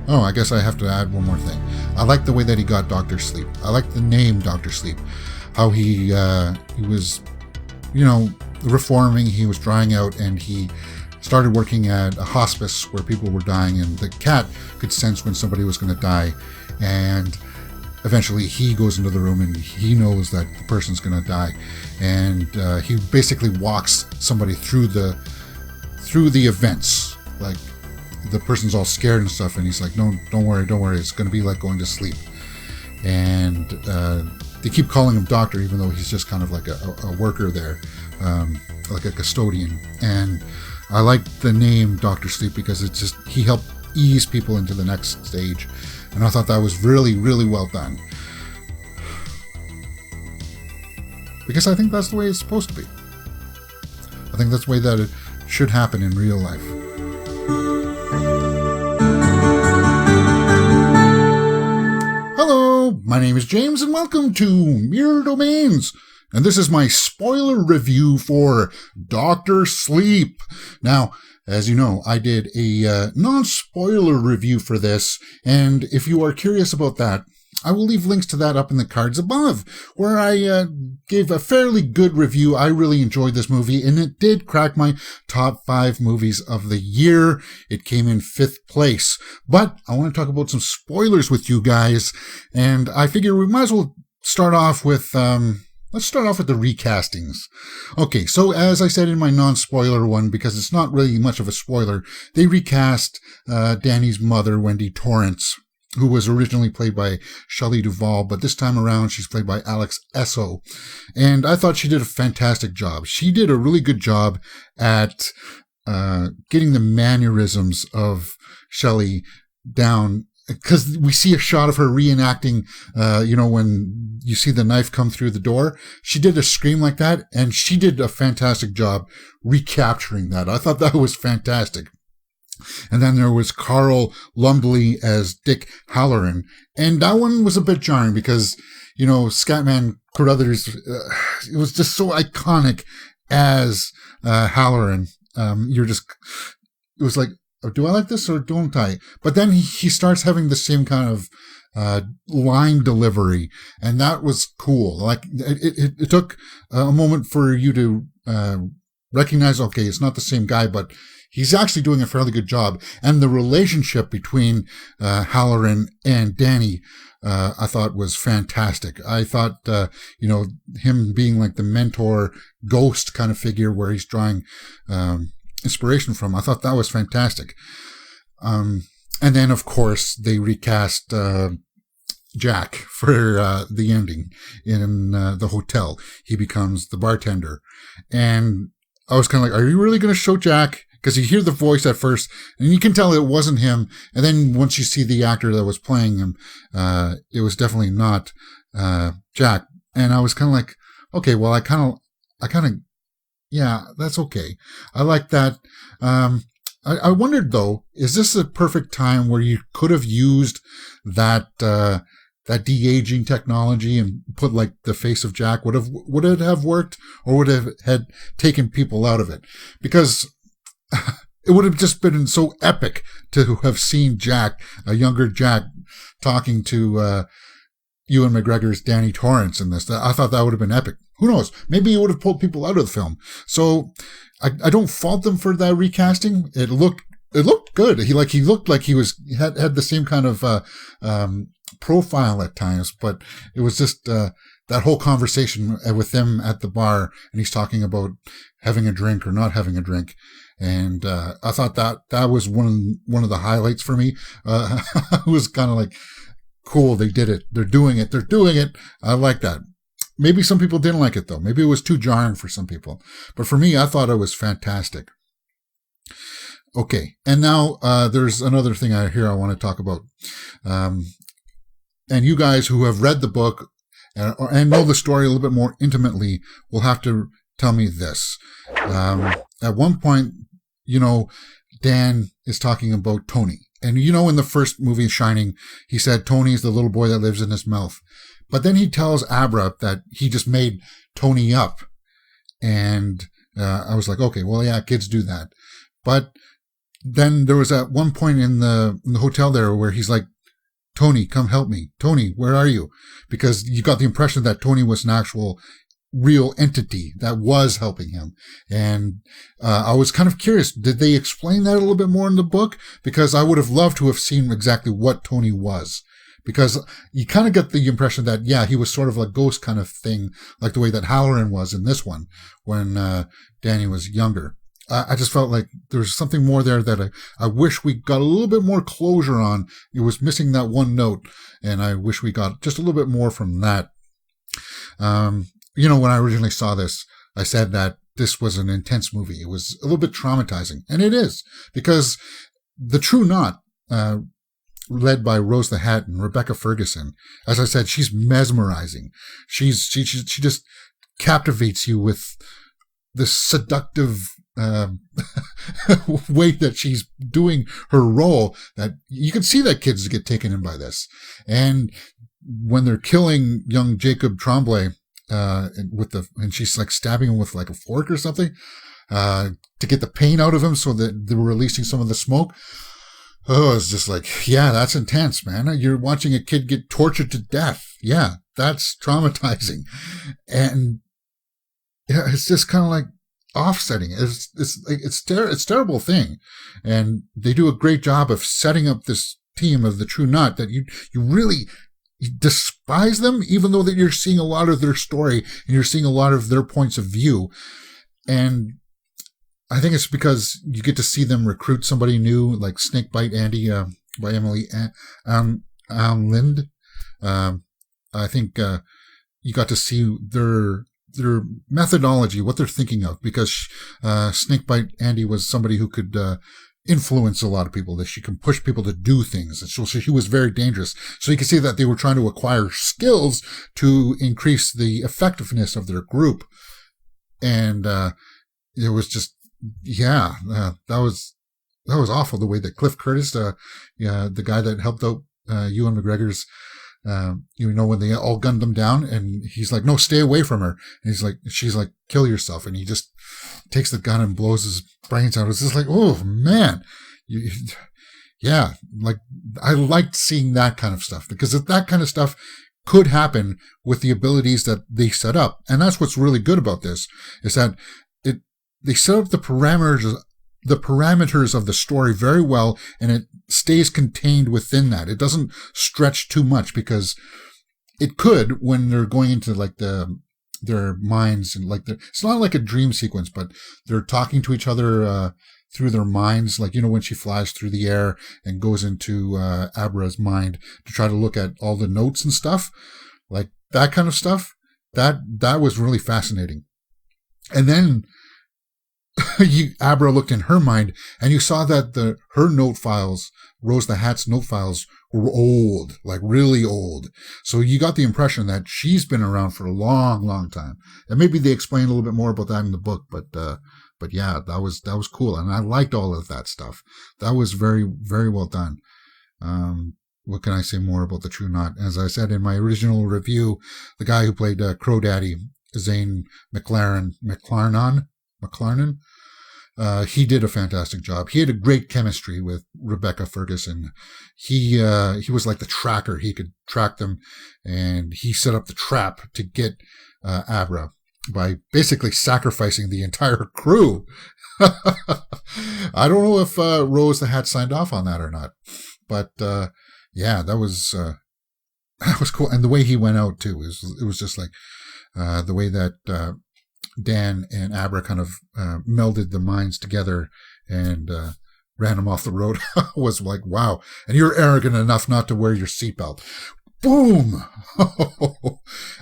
Oh, I guess I have to add one more thing. I like the way that he got Dr. Sleep. I like the name Dr. Sleep. How he was, reforming. He was drying out, and he started working at a hospice where people were dying, and the cat could sense when somebody was going to die. And eventually he goes into the room and he knows that the person's going to die. And he basically walks somebody through the events. Like, the person's all scared and stuff, and he's like, no, don't worry, it's going to be like going to sleep. And they keep calling him doctor, even though he's just kind of like a worker there, like a custodian. And I like the name Dr. Sleep because it's just, he helped ease people into the next stage, and I thought that was really, really well done. Because I think that's the way it's supposed to be. I think that's the way that it should happen in real life. Hello, my name is James, and welcome to Mirror Domains. And this is my spoiler review for Dr. Sleep. Now, as you know, I did a non-spoiler review for this, and if you are curious about that, I will leave links to that up in the cards above, where I gave a fairly good review. I really enjoyed this movie, and it did crack my top 5 movies of the year. It came in 5th place. But I want to talk about some spoilers with you guys, and I figure we might as well start off with... Let's start off with the recastings. Okay, so as I said in my non-spoiler one, because it's not really much of a spoiler, they recast Danny's mother, Wendy Torrance, who was originally played by Shelley Duvall, but this time around she's played by Alex Esso. And I thought she did a fantastic job. She did a really good job at getting the mannerisms of Shelley down, because we see a shot of her reenacting, when you see the knife come through the door. She did a scream like that, and she did a fantastic job recapturing that. I thought that was fantastic. And then there was Carl Lumbly as Dick Halloran. And that one was a bit jarring because, Scatman Crothers, it was just so iconic as Halloran. It was like, do I like this or don't I? But then he starts having the same kind of line delivery, and that was cool. Like, it took a moment for you to recognize, okay, it's not the same guy, but he's actually doing a fairly good job. And the relationship between Halloran and Danny, I thought was fantastic. I thought, him being like the mentor ghost kind of figure where he's drawing inspiration from, I thought that was fantastic. And then, of course, they recast Jack for the ending in the hotel. He becomes the bartender. And I was kind of like, are you really going to show Jack? Because you hear the voice at first, and you can tell it wasn't him. And then once you see the actor that was playing him, it was definitely not Jack. And I was kind of like, okay, well, I kind of, yeah, that's okay. I like that. I wondered, though, is this a perfect time where you could have used that de-aging technology and put like the face of Jack? Would it have worked, or would it have taken people out of it? Because it would have just been so epic to have seen Jack, a younger Jack, talking to Ewan McGregor's Danny Torrance in this. I thought that would have been epic. Who knows? Maybe it would have pulled people out of the film. So I don't fault them for that recasting. It looked good. He looked like he had the same kind of profile at times, but it was just that whole conversation with them at the bar, and he's talking about having a drink or not having a drink. And I thought that was one of the highlights for me. It was kind of like, cool, they did it. They're doing it. I like that. Maybe some people didn't like it, though. Maybe it was too jarring for some people. But for me, I thought it was fantastic. Okay, and now there's another thing I want to talk about. And you guys who have read the book and know the story a little bit more intimately will have to tell me this. At one point, Dan is talking about Tony. And in the first movie, Shining, he said Tony's the little boy that lives in his mouth. But then he tells Abra that he just made Tony up. And I was like, okay, well, yeah, kids do that. But then there was at one point in the hotel there where he's like, Tony, come help me. Tony, where are you? Because you got the impression that Tony was an actual real entity that was helping him. And I was kind of curious, did they explain that a little bit more in the book? Because I would have loved to have seen exactly what Tony was. Because you kind of get the impression that, yeah, he was sort of a ghost kind of thing, like the way that Halloran was in this one when Danny was younger. I just felt like there was something more there that I wish we got a little bit more closure on. It was missing that one note, and I wish we got just a little bit more from that. When I originally saw this, I said that this was an intense movie. It was a little bit traumatizing, and it is, because the True Knot, led by Rose the Hat and Rebecca Ferguson, as I said, she's mesmerizing. She just captivates you with this seductive way that she's doing her role, that you can see that kids get taken in by this. And when they're killing young Jacob Tremblay, and she's like stabbing him with like a fork or something, to get the pain out of him so that they were releasing some of the smoke. Oh, it's just like, yeah, that's intense, man. You're watching a kid get tortured to death. Yeah, that's traumatizing. And yeah, it's just kind of like offsetting. It's a terrible thing. And they do a great job of setting up this team of the True Knot that you really despise them, even though that you're seeing a lot of their story and you're seeing a lot of their points of view. And I think it's because you get to see them recruit somebody new, like Snakebite Andy, by Emily Alyn Lind. I think you got to see their methodology, what they're thinking of, because Snakebite Andy was somebody who could influence a lot of people, that she can push people to do things. And so she was very dangerous. So you can see that they were trying to acquire skills to increase the effectiveness of their group. And it was just, that was awful, the way that Cliff Curtis, the guy that helped out Ewan McGregor's, when they all gunned them down, and he's like, no, stay away from her. And she's like, kill yourself. And he just takes the gun and blows his brains out. It's just like, oh man. Like I liked seeing that kind of stuff, because that kind of stuff could happen with the abilities that they set up. And that's what's really good about this, is that they set up the parameters of the story very well, and it stays contained within that. It doesn't stretch too much, because it could when they're going into like their minds, and like it's not like a dream sequence, but they're talking to each other through their minds, like when she flies through the air and goes into Abra's mind to try to look at all the notes and stuff, like that kind of stuff. That was really fascinating. And then Abra looked in her mind, and you saw that her note files, Rose the Hat's note files, were old, like really old. So you got the impression that she's been around for a long, long time. And maybe they explain a little bit more about that in the book, but yeah, that was cool, and I liked all of that stuff. That was very, very well done. What can I say more about the True Knot? As I said in my original review, the guy who played Crow Daddy, Zahn McClarnon, he did a fantastic job. He had a great chemistry with Rebecca Ferguson. He was like the tracker. He could track them, and he set up the trap to get Abra by basically sacrificing the entire crew. I don't know if Rose the Hat signed off on that or not, but that was cool. And the way he went out too, it was just like the way that Dan and Abra kind of melded the minds together and ran him off the road was like, wow. And you're arrogant enough not to wear your seatbelt. Boom!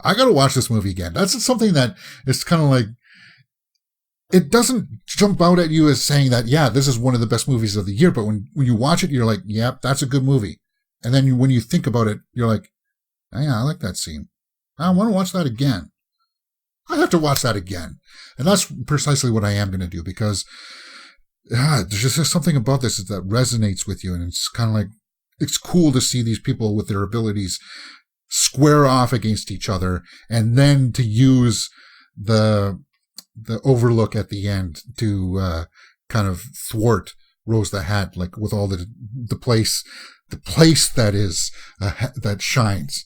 I gotta watch this movie again. That's something that is kind of like, it doesn't jump out at you as saying that, yeah, this is one of the best movies of the year. But when you watch it, you're like, yep, that's a good movie. And then when you think about it, you're like, oh, yeah, I like that scene. I want to watch that again. I have to watch that again. And that's precisely what I am going to do, because there's just something about this that resonates with you. And it's kind of like, it's cool to see these people with their abilities square off against each other, and then to use the overlook at the end to kind of thwart Rose the Hat, like with all the place that is, that shines.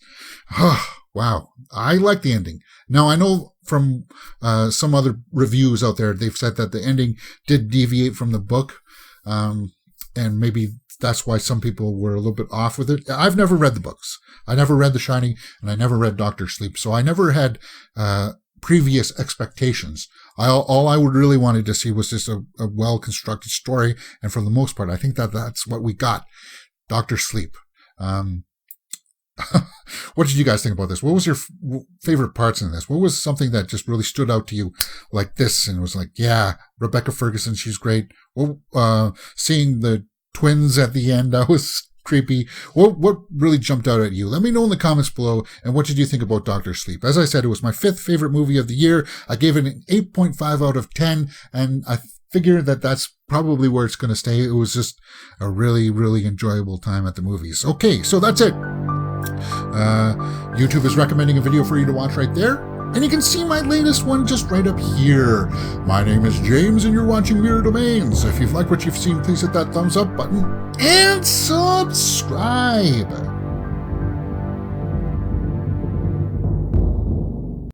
Wow. I like the ending. Now, I know from some other reviews out there, they've said that the ending did deviate from the book. And maybe that's why some people were a little bit off with it. I've never read the books. I never read The Shining, and I never read Dr. Sleep. So I never had previous expectations. All I would really wanted to see was just a well-constructed story. And for the most part, I think that's what we got. Dr. Sleep. What did you guys think about this? What was your favorite parts in this? What was something that just really stood out to you like this and was like, yeah, Rebecca Ferguson, she's great. Well, seeing the twins at the end, that was creepy. What really jumped out at you? Let me know in the comments below. And what did you think about Dr. Sleep? As I said, it was my 5th favorite movie of the year. I gave it an 8.5 out of 10, and I figure that that's probably where it's going to stay. It was just a really, really enjoyable time at the movies. Okay, so that's it. YouTube is recommending a video for you to watch right there, and you can see my latest one just right up here. My name is James, and you're watching Mirror Domains. If you've liked what you've seen, please hit that thumbs up button and subscribe.